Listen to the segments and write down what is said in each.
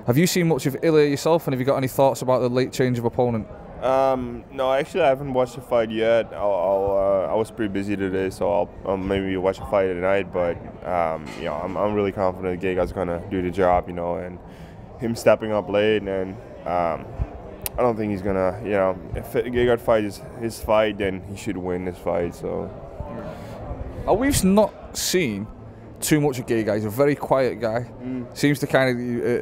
Have you seen much of Ilya yourself, and have you got any thoughts about the late change of opponent? No, actually, I haven't watched the fight yet. I was pretty busy today, so I'll maybe watch the fight tonight. But you know, I'm really confident Gegard's gonna do the job. You know, and him stepping up late, and I don't think he's gonna. You know, if Gegard fight is his fight, then he should win this fight. So we've not seen too much of Gegard. He's a very quiet guy. Seems to kind of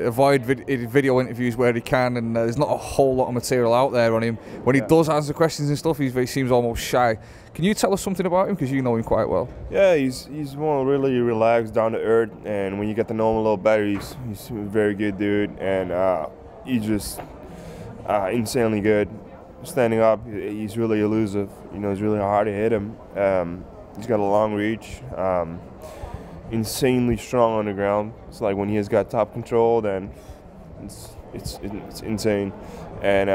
avoid video interviews where he can, and there's not a whole lot of material out there on him. When he does answer questions and stuff, he seems almost shy. Can you tell us something about him, because you know him quite well? Yeah, he's more really relaxed, down to earth, and when you get to know him a little better, he's a very good dude, and he's just insanely good. Standing up, he's really elusive. You know, it's really hard to hit him. He's got a long reach. Insanely strong on the ground. It's like when he has got top control, then it's insane. And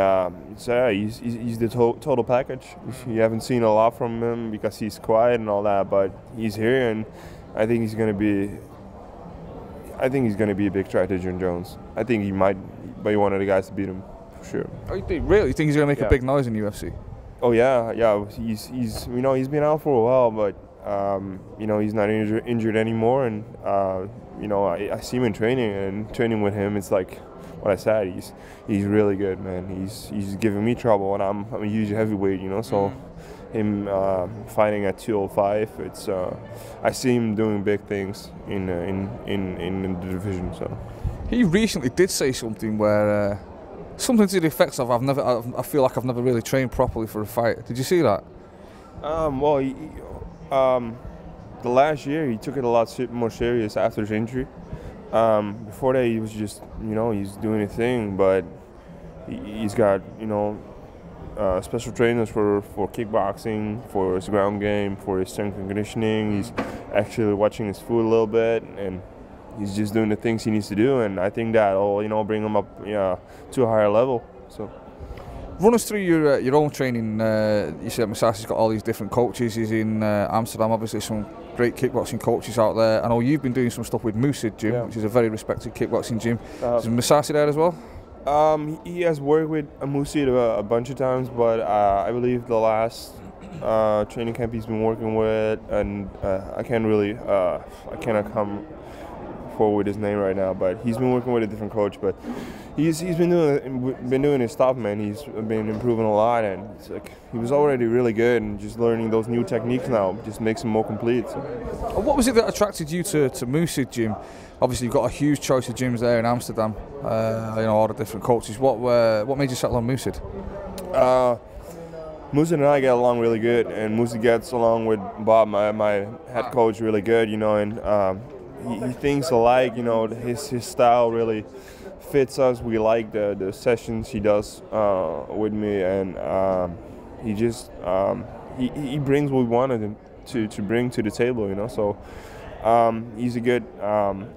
he's the total package. You haven't seen a lot from him because he's quiet and all that, but he's here, and I think he's gonna be a big threat to John Jones. I think he might be one of the guys to beat him for sure. Oh, you think? Really? You think he's gonna make a big noise in UFC? Oh yeah. He's you know, he's been out for a while, but you know, he's not injured anymore, and you know, I see him in training, and training with him, it's like what I said. He's really good, man. He's giving me trouble, and I'm a huge heavyweight, you know. So him fighting at 205, it's I see him doing big things in the division. So he recently did say something where something to the effects of I feel like I've never really trained properly for a fight. Did you see that? Well, the last year he took it a lot more serious after his injury. Before that, he was just, you know, he's doing a thing, but he's got, you know, special trainers for kickboxing, for his ground game, for his strength and conditioning. He's actually watching his food a little bit, and he's just doing the things he needs to do, and I think that'll, you know, bring him up to a higher level. So. Run us through your own training. You said Mousasi's got all these different coaches. He's in Amsterdam, obviously some great kickboxing coaches out there. I know you've been doing some stuff with Mousasi Gym, which is a very respected kickboxing gym. Is Mousasi there as well? He has worked with Mousasi a bunch of times, but I believe the last training camp he's been working with, and I cannot come forward with his name right now, but he's been working with a different coach. But he's been doing his stuff, man. He's been improving a lot, and it's like he was already really good, and just learning those new techniques now just makes him more complete. So. What was it that attracted you to Mousasi Gym? Obviously, you've got a huge choice of gyms there in Amsterdam. You know, all the different coaches. What made you settle on Mousasi? Mousasi and I get along really good, and Mousasi gets along with Bob, my head coach, really good. You know, and he thinks alike. You know, his style really fits us. We like the sessions he does with me, and he just he brings what we wanted him to bring to the table. You know, so he's a good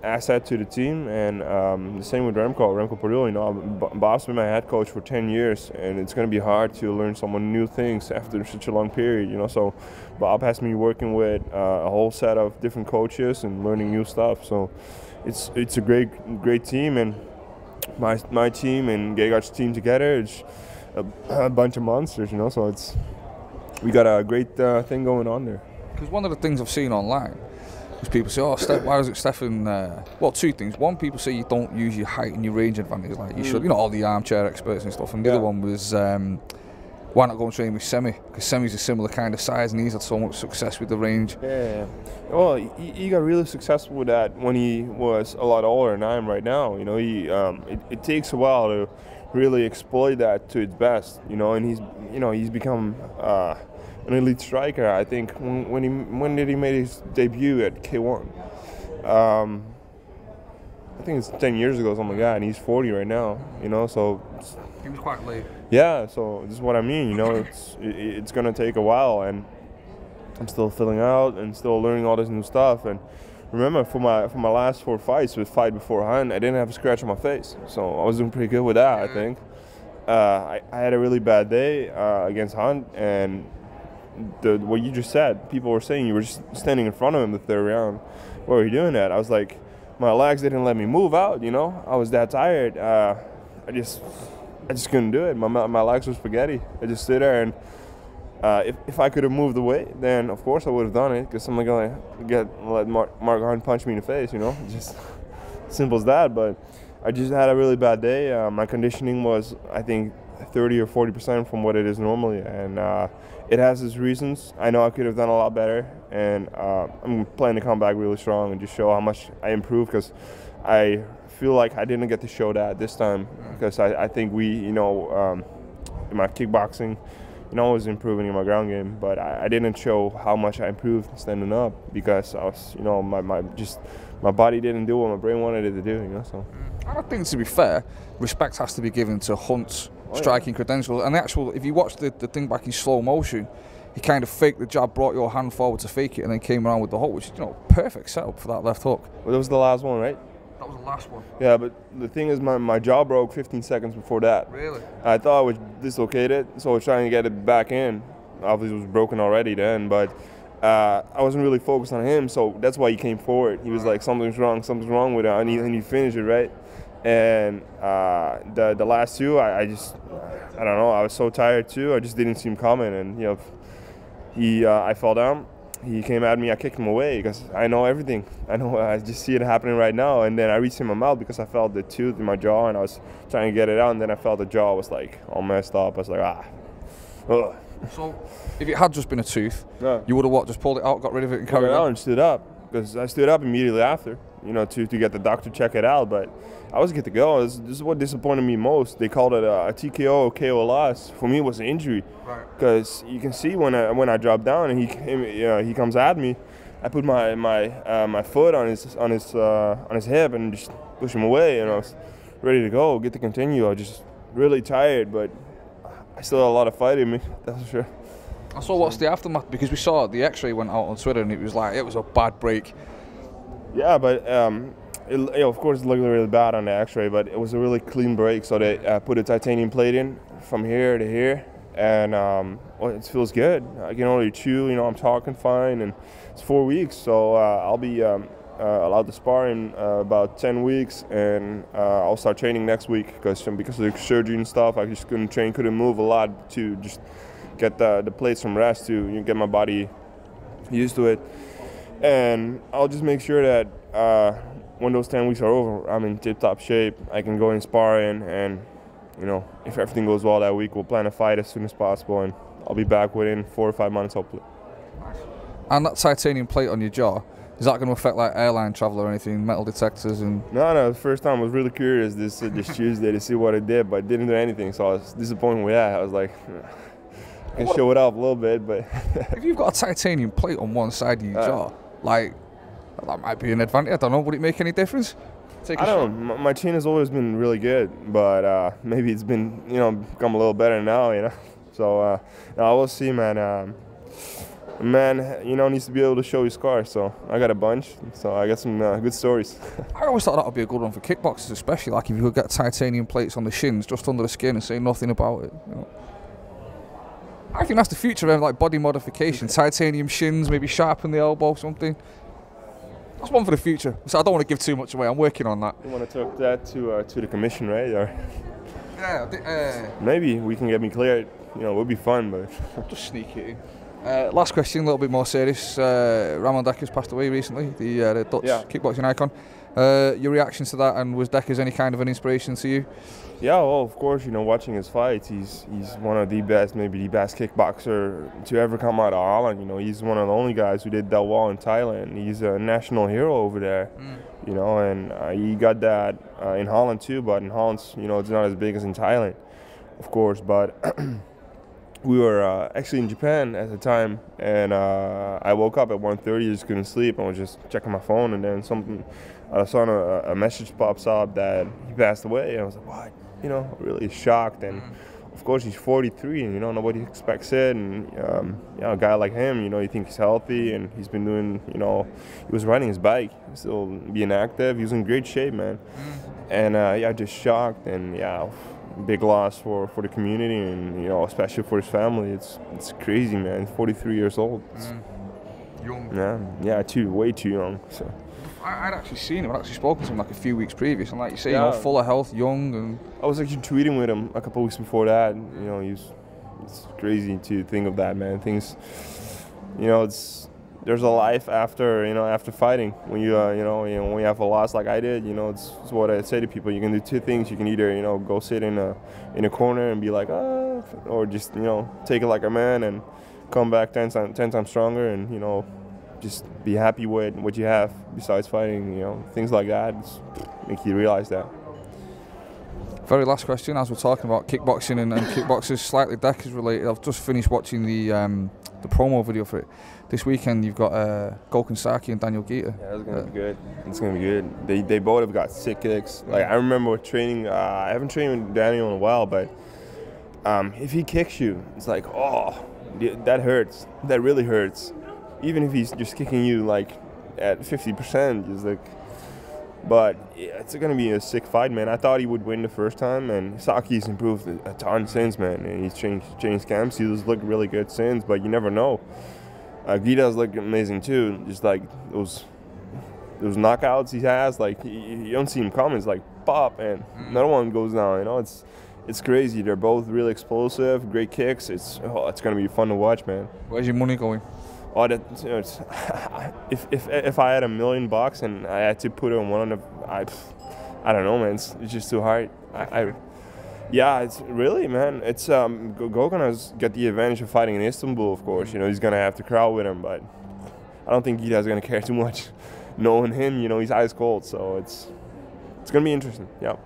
asset to the team, and the same with Remco Perdul. You know, Bob's been my head coach for 10 years, and it's going to be hard to learn someone new things after such a long period. You know, so Bob has me working with a whole set of different coaches and learning new stuff. So it's a great team, and my team and Gegard's team together, it's a bunch of monsters. You know, so we got a great thing going on there. Because one of the things I've seen online, people say, oh, why is it Stefan? Well, two things. One, people say you don't use your height and your range advantage like you should. You know, all the armchair experts and stuff. And the other one was, why not go and train with Semi? Because Semi's a similar kind of size, and he's had so much success with the range. Yeah. Well, he got really successful with that when he was a lot older than I am right now. You know, it takes a while to really exploit that to its best. You know, and he's become an elite striker. I think when did he make his debut at K1? I think it's 10 years ago, something like that, and he's 40 right now. You know, so he was quite late. Yeah, so this is what I mean. You know, it's gonna take a while, and I'm still filling out and still learning all this new stuff. And remember, for my last 4 fights with Fight Before Hunt, I didn't have a scratch on my face, so I was doing pretty good with that. I think I had a really bad day against Hunt, and what you just said, people were saying you were just standing in front of him the third round. Why were you doing that? I was like, my legs didn't let me move out. You know, I was that tired. I just couldn't do it. My legs were spaghetti. I just stood there, and if I could have moved away, then of course I would have done it, because I'm not gonna let Mark Hunt punch me in the face. You know, just simple as that. But I just had a really bad day. My conditioning was, I think, 30 or 40% from what it is normally, and it has its reasons. I know I could have done a lot better, and I'm planning to come back really strong and just show how much I improved, because I feel like I didn't get to show that this time, because I think in my kickboxing, I was improving in my ground game, but I didn't show how much I improved standing up, because I was, my body didn't do what my brain wanted it to do, so. I think, to be fair, respect has to be given to Hunt's striking credentials, and if you watch the thing back in slow motion, he kind of faked the jab, brought your hand forward to fake it, and then came around with the hook, which is, perfect setup for that left hook. Well, that was the last one, right? That was the last one. Yeah, but the thing is, my jaw broke 15 seconds before that. Really? I thought I was dislocated, so I was trying to get it back in. Obviously, it was broken already then, but I wasn't really focused on him, so that's why he came forward. He was like, something's wrong with it, and he finished it, right? And the last two, I don't know, I was so tired too, I just didn't see him coming, and I fell down. He came at me, I kicked him away, because I know everything. I just see it happening right now, and then I reached in my mouth because I felt the tooth in my jaw, and I was trying to get it out, and then I felt the jaw was like all messed up. I was like, ugh. So, if it had just been a tooth, Yeah. you would have just pulled it out, got rid of it, and carried Carried on? on and stood up, because I stood up immediately after, to get the doctor to check it out, but I was good to go. This is what disappointed me most. They called it a TKO or KO loss. For me, it was an injury, because you can see when I dropped down and he comes at me, I put my foot on his hip and just push him away, and I was ready to go, get to continue. I was just really tired, but I still had a lot of fight in me, that's for sure. So what's the aftermath? Because we saw the X-ray went out on Twitter, and it was like it was a bad break. Yeah, but of course it looked really bad on the X-ray, but it was a really clean break. So they put a titanium plate in from here to here, and it feels good. I can only chew. I'm talking fine, and it's 4 weeks, so I'll be allowed to spar in about 10 weeks, and I'll start training next week, because of the surgery and stuff. I just couldn't move a lot to just get the plates from rest to get my body used to it. And I'll just make sure that when those 10 weeks are over, I'm in tip-top shape. I can go in sparring, and if everything goes well that week, we'll plan a fight as soon as possible, and I'll be back within 4 or 5 months, hopefully. And that titanium plate on your jaw, is that going to affect like airline travel or anything, metal detectors? And No, the first time I was really curious this Tuesday to see what it did, but it didn't do anything, so I was disappointed with that. I was like, I can show it off a little bit, but if you've got a titanium plate on one side of your jaw, like, that might be an advantage. I don't know. Would it make any difference? I don't know. My chin has always been really good, but maybe it's been, become a little better now, So I will see, man. Man, needs to be able to show his scars. So I got a bunch. So I got some good stories. I always thought that would be a good one for kickboxers, especially like if you could get titanium plates on the shins, just under the skin, and say nothing about it. I think that's the future of like body modification. Titanium shins, maybe sharpen the elbow, something. That's one for the future. So I don't want to give too much away. I'm working on that. You want to talk that to the commission, right? Or yeah. Maybe we can get me cleared. It would be fun, but I'll just sneak it in. Last question, a little bit more serious. Ramon Dekker's passed away recently, the Dutch kickboxing icon. Your reactions to that, and was Dekkers any kind of an inspiration to you? Yeah, well, of course, watching his fights, he's one of the best, maybe the best kickboxer to ever come out of Holland. He's one of the only guys who did that well in Thailand. He's a national hero over there, and he got that in Holland too, but in Holland, it's not as big as in Thailand, of course, but we were actually in Japan at the time, and I woke up at 1:30, just couldn't sleep. I was just checking my phone, and then I saw a message pops up that he passed away, and I was like, what? Really shocked. And of course he's 43, and nobody expects it. And a guy like him, you think he's healthy, and he's been doing, he was riding his bike, still being active. He was in great shape, man. And just shocked, and big loss for the community, and especially for his family. It's crazy, man. 43 years old. Young. Yeah, way too young. So. I'd actually seen him. I'd actually spoken to him like a few weeks previous, and like you say, Yeah. you know, full of health, young, and I was actually tweeting with him a couple weeks before that. You know, it's crazy to think of that, man. Things, you know, there's a life after, you know, after fighting. When you when you have a loss like I did, you know, it's what I say to people. You can do two things. You can either, you know, go sit in a corner and be like, ah, or just, you know, take it like a man and come back 10 times stronger, and, you know, just be happy with what you have besides fighting. You know, things like that make you realize that. Very last question, as we're talking about kickboxing and kickboxers, slightly Deckers related. I've just finished watching the promo video for it. This weekend you've got Gegard Mousasi and Daniel Geeta. Yeah, it's gonna be good. It's gonna be good. They both have got sick kicks. Like, I remember training. I haven't trained with Daniel in a while, but if he kicks you, it's like, oh, that hurts. That really hurts. Even if he's just kicking you like at 50%, just like. But yeah, it's going to be a sick fight, man. I thought he would win the first time, and Saki's improved a ton since, man. And he's changed camps. He's looked really good since, but you never know. Geeta's looked amazing too. Just like those knockouts he has, like you don't see him coming. It's like pop, and another one goes down. You know, it's crazy. They're both really explosive, great kicks. It's going to be fun to watch, man. Where's your money going? Oh, that, you know, if I had $1 million and I had to put it on one of the, I don't know, man. It's just too hard. Yeah, it's really, man. It's Gegard has got the advantage of fighting in Istanbul, of course. You know, he's gonna have the crowd with him, but I don't think Geeta's gonna care too much. Knowing him, you know, he's ice cold, so it's gonna be interesting. Yeah.